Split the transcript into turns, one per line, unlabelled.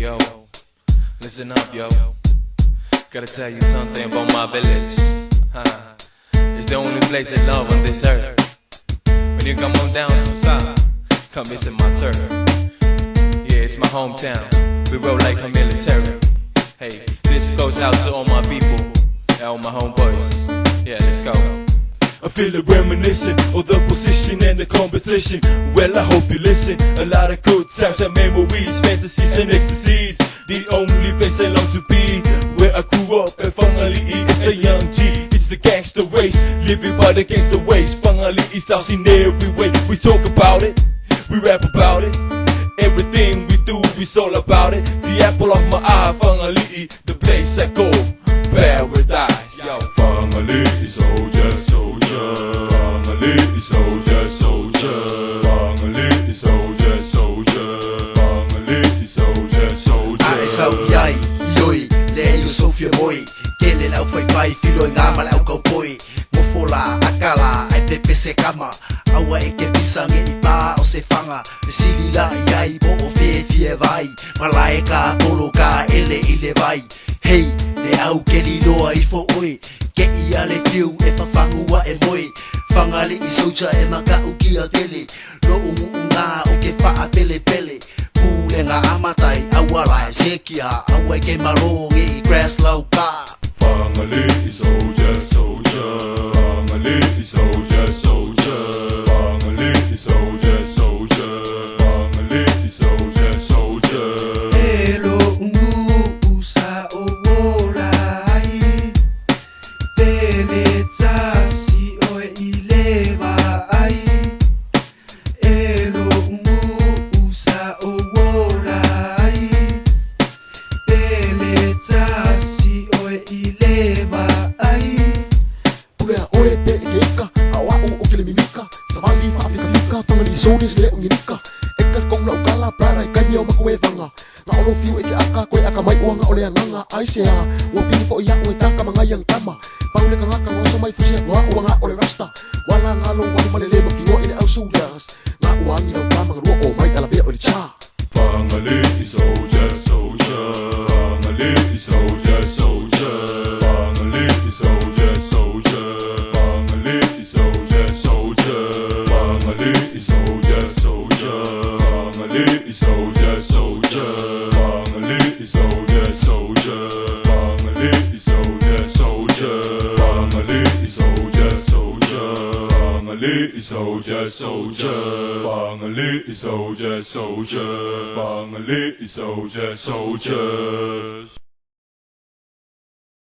Yo, listen up, yo. Gotta tell you something about my village. It's the only place of love on this earth. When you come on down to South, come visit my turf. Yeah, it's my hometown. We roll like a military. Hey, this goes out to all my people, all my homeboys. Yeah, let's go.
I feel it reminiscent of the position and the competition. Well, I hope you listen. A lot of good times and memories, fantasies and ecstasies. The only place I long to be, where I grew up. And Fagali'i is a young G. It's the gangster race, living by the gangster ways. Fagali'i styles in every way. We talk about it, we rap about it. Everything we do is all about it. The apple of my eye, Fagali'i, the place I go, paradise. Yo,
Fagali'i Souljah, Souljah. Fagali'i Souljah, Souljah. Fagali'i Souljah, Souljah. Fagali'i Souljah, Souljah.
Ai Souljah, ioi, le iu Sofia moi. Kele lau fai filoi ngama lau kaupoi. Mofola, akala, ai pepe se kama. Aua e ke pisa nge i pā o se whanga. Me sili la iai po o fie vai. Malae ka polo ka ele i le vai. Hei, le au ke li loa i fo oi. Ke ia le fiu e whawhangua e moi. Fagali'i Souljah e maka uki a tele. Lo ungu unga o ke wha pele pele. Pule ngā amatai awala e sekia. Aua ke malo nge i grass lau ka.
Fagali'i Souljah, Souljah. Fagali'i Souljah, Souljah. Fagali'i Souljah, Souljah. Fagali'i Souljah, Souljah.
Elo ungu usa o wolai. Tele tasi o ileva ai. Elo ungu usa o wolai. Tele tasi o ileva ai.
Ulea oe pe e keika, a wa'u o kele mimika. Savali whaafika fika, Fagali'i Souljah le o nginika. Eka kong lau kala, prara i kaimi o mako e vanga. Nga olo fiu e ke aka, koe aka mai uanga o lea nganga. Aisea, ua pini fo ia o e taka mangai ang tama. Paule ka ngaka ngoso mai fusia kua uanga o le rasta. Wala ngalo wali malele makingo e le au Souljahs. Nga uangi lau tama ngarua o mai ala vea o le cha.
Fagali'i Souljah, Souljah. Fagali'i Souljah, Souljah. Fagali'i Souljah, Souljah. Fagali'i Souljah, Souljah. Fagali'i Souljah, Souljah. Fagali'i Souljah, Souljah. Fagali'i Souljah, Souljah. Fagali'i Souljah, Souljah. Fagali'i Souljah, Souljah. Fagali'i Souljah, Souljah. Fagali'i Souljah, Souljah. Fagali'i Souljah, Souljah.